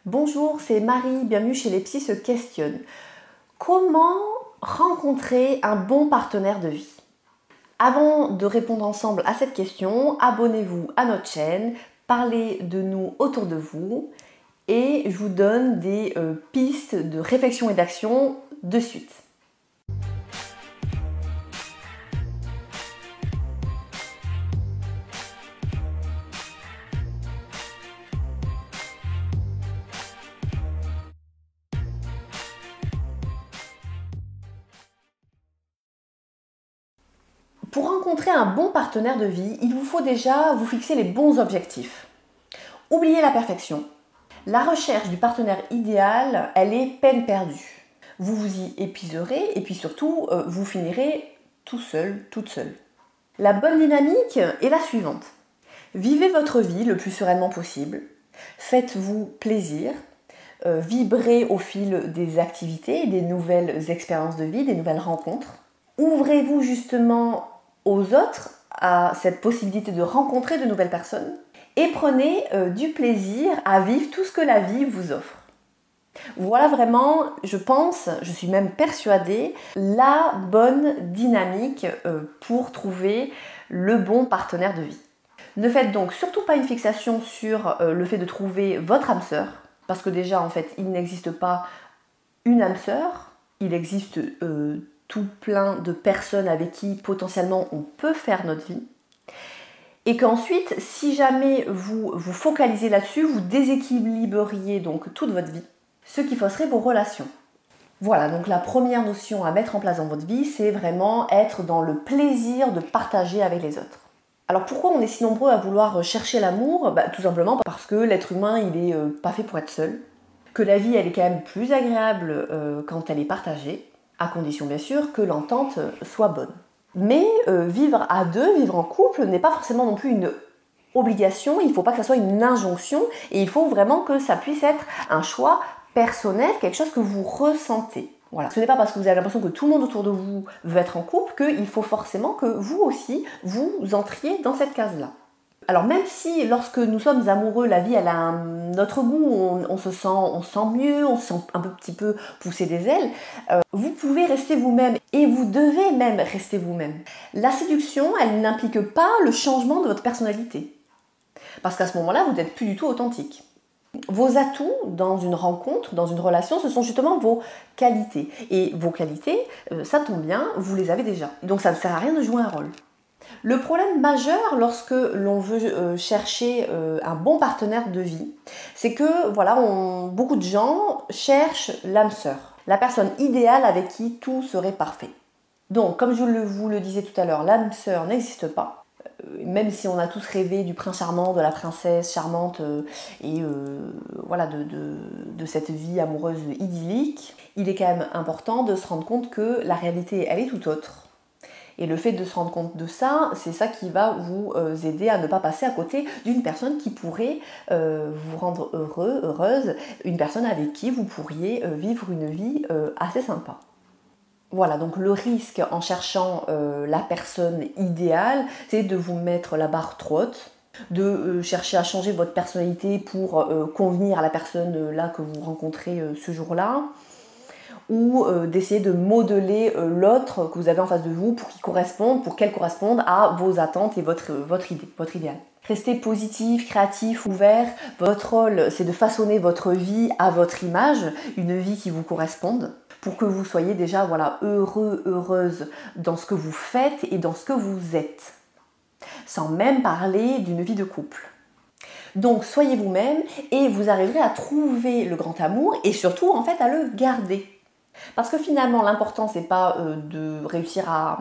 Bonjour, c'est Marie, bienvenue chez Les Psys se questionnent. Comment rencontrer un bon partenaire de vie? Avant de répondre ensemble à cette question, abonnez-vous à notre chaîne, parlez de nous autour de vous et je vous donne des pistes de réflexion et d'action de suite. Pour rencontrer un bon partenaire de vie, il vous faut déjà vous fixer les bons objectifs. Oubliez la perfection. La recherche du partenaire idéal, elle est peine perdue. Vous vous y épuiserez et puis surtout, vous finirez tout seul, toute seule. La bonne dynamique est la suivante. Vivez votre vie le plus sereinement possible. Faites-vous plaisir. Vibrez au fil des activités, des nouvelles expériences de vie, des nouvelles rencontres. Ouvrez-vous justement aux autres, à cette possibilité de rencontrer de nouvelles personnes et prenez du plaisir à vivre tout ce que la vie vous offre. Voilà vraiment, je pense, je suis même persuadée, la bonne dynamique pour trouver le bon partenaire de vie. Ne faites donc surtout pas une fixation sur le fait de trouver votre âme sœur, parce que déjà en fait il n'existe pas une âme sœur, il existe tout plein de personnes avec qui potentiellement on peut faire notre vie. Et qu'ensuite, si jamais vous vous focalisez là-dessus, vous déséquilibreriez donc toute votre vie, ce qui fausserait vos relations. Voilà, donc la première notion à mettre en place dans votre vie, c'est vraiment être dans le plaisir de partager avec les autres. Alors pourquoi on est si nombreux à vouloir chercher l'amour? Tout simplement parce que l'être humain, il est pas fait pour être seul, que la vie, elle est quand même plus agréable quand elle est partagée, à condition bien sûr que l'entente soit bonne. Mais vivre à deux, vivre en couple, n'est pas forcément non plus une obligation, il ne faut pas que ça soit une injonction, et il faut vraiment que ça puisse être un choix personnel, quelque chose que vous ressentez. Voilà. Ce n'est pas parce que vous avez l'impression que tout le monde autour de vous veut être en couple qu'il faut forcément que vous aussi, vous entriez dans cette case-là. Alors même si lorsque nous sommes amoureux, la vie elle a un autre goût, on se sent mieux, on se sent un petit peu pousser des ailes, vous pouvez rester vous-même et vous devez même rester vous-même. La séduction, elle n'implique pas le changement de votre personnalité. Parce qu'à ce moment-là, vous n'êtes plus du tout authentique. Vos atouts dans une rencontre, dans une relation, ce sont justement vos qualités. Et vos qualités, ça tombe bien, vous les avez déjà. Donc ça ne sert à rien de jouer un rôle. Le problème majeur lorsque l'on veut chercher un bon partenaire de vie, c'est que voilà, beaucoup de gens cherchent l'âme sœur, la personne idéale avec qui tout serait parfait. Donc, comme je vous le disais tout à l'heure, l'âme sœur n'existe pas. Même si on a tous rêvé du prince charmant, de la princesse charmante et voilà, de cette vie amoureuse idyllique, il est quand même important de se rendre compte que la réalité, elle est tout autre. Et le fait de se rendre compte de ça, c'est ça qui va vous aider à ne pas passer à côté d'une personne qui pourrait vous rendre heureux, heureuse, une personne avec qui vous pourriez vivre une vie assez sympa. Voilà, donc le risque en cherchant la personne idéale, c'est de vous mettre la barre trop haute, de chercher à changer votre personnalité pour convenir à la personne là que vous rencontrez ce jour-là, ou d'essayer de modeler l'autre que vous avez en face de vous pour qu'elle corresponde à vos attentes et votre idéal. Restez positif, créatif, ouvert. Votre rôle, c'est de façonner votre vie à votre image, une vie qui vous corresponde, pour que vous soyez déjà voilà, heureux, heureuse dans ce que vous faites et dans ce que vous êtes. Sans même parler d'une vie de couple. Donc soyez vous-même et vous arriverez à trouver le grand amour et surtout en fait à le garder. Parce que finalement, l'important, c'est pas de réussir à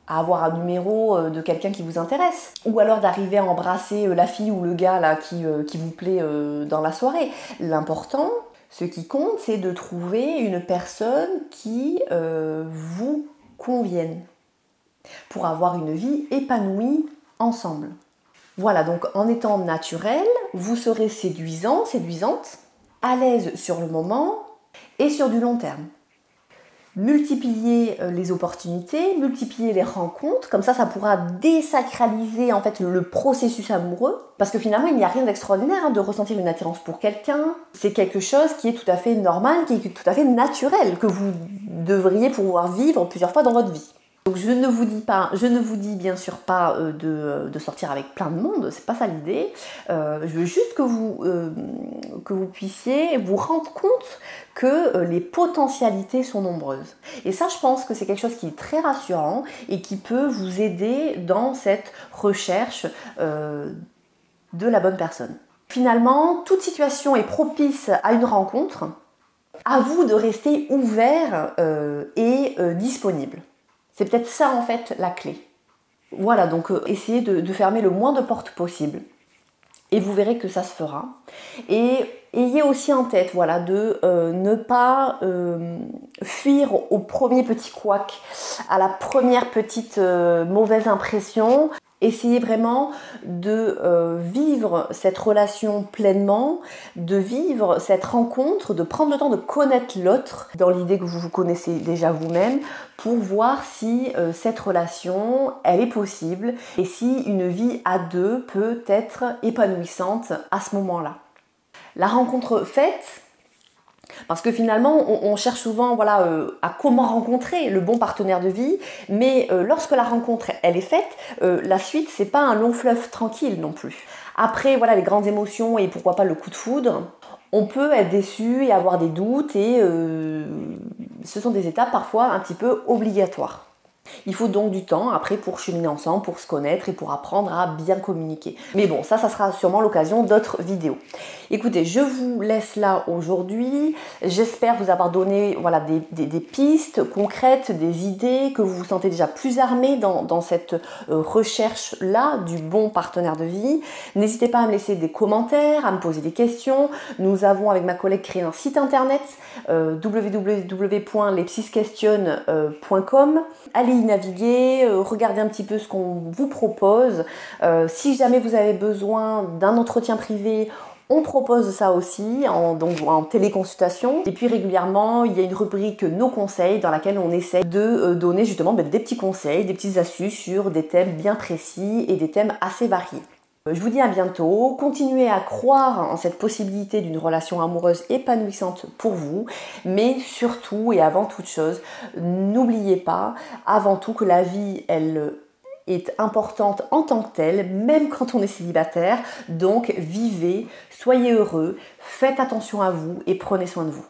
avoir un numéro de quelqu'un qui vous intéresse, ou alors d'arriver à embrasser la fille ou le gars là, qui vous plaît dans la soirée. L'important, ce qui compte, c'est de trouver une personne qui vous convienne, pour avoir une vie épanouie ensemble. Voilà, donc en étant naturel, vous serez séduisant, séduisante, à l'aise sur le moment, et sur du long terme. Multiplier les opportunités, multiplier les rencontres, comme ça pourra désacraliser en fait le processus amoureux, parce que finalement il n'y a rien d'extraordinaire de ressentir une attirance pour quelqu'un, c'est quelque chose qui est tout à fait normal, qui est tout à fait naturel, que vous devriez pouvoir vivre plusieurs fois dans votre vie. Donc je ne vous dis bien sûr pas de sortir avec plein de monde, c'est pas ça l'idée. Je veux juste que vous puissiez vous rendre compte que les potentialités sont nombreuses. Et ça, je pense que c'est quelque chose qui est très rassurant et qui peut vous aider dans cette recherche de la bonne personne. Finalement, toute situation est propice à une rencontre. À vous de rester ouvert et disponible. C'est peut-être ça en fait la clé. Voilà, donc essayez de fermer le moins de portes possible et vous verrez que ça se fera. Et ayez aussi en tête voilà, de ne pas fuir au premier petit couac, à la première petite mauvaise impression. Essayez vraiment de vivre cette relation pleinement, de vivre cette rencontre, de prendre le temps de connaître l'autre dans l'idée que vous vous connaissez déjà vous-même pour voir si cette relation, elle est possible et si une vie à deux peut être épanouissante à ce moment-là. La rencontre faite, parce que finalement, on cherche souvent voilà, à comment rencontrer le bon partenaire de vie, mais lorsque la rencontre elle est faite, la suite c'est pas un long fleuve tranquille non plus. Après voilà les grandes émotions et pourquoi pas le coup de foudre, on peut être déçu et avoir des doutes et ce sont des étapes parfois un petit peu obligatoires. Il faut donc du temps après pour cheminer ensemble, pour se connaître et pour apprendre à bien communiquer. Mais bon, ça sera sûrement l'occasion d'autres vidéos. Écoutez, je vous laisse là aujourd'hui. J'espère vous avoir donné voilà, des pistes concrètes, des idées, que vous vous sentez déjà plus armé dans cette recherche-là du bon partenaire de vie. N'hésitez pas à me laisser des commentaires, à me poser des questions. Nous avons avec ma collègue créé un site internet www.lespsquestionnent.com. Allez y naviguer, regardez un petit peu ce qu'on vous propose. Si jamais vous avez besoin d'un entretien privé, on propose ça aussi en téléconsultation. Et puis régulièrement, il y a une rubrique Nos conseils dans laquelle on essaie de donner justement des petits conseils, des petites astuces sur des thèmes bien précis et des thèmes assez variés. Je vous dis à bientôt, continuez à croire en cette possibilité d'une relation amoureuse épanouissante pour vous, mais surtout et avant toute chose, n'oubliez pas avant tout que la vie, elle est importante en tant que telle, même quand on est célibataire, donc vivez, soyez heureux, faites attention à vous et prenez soin de vous.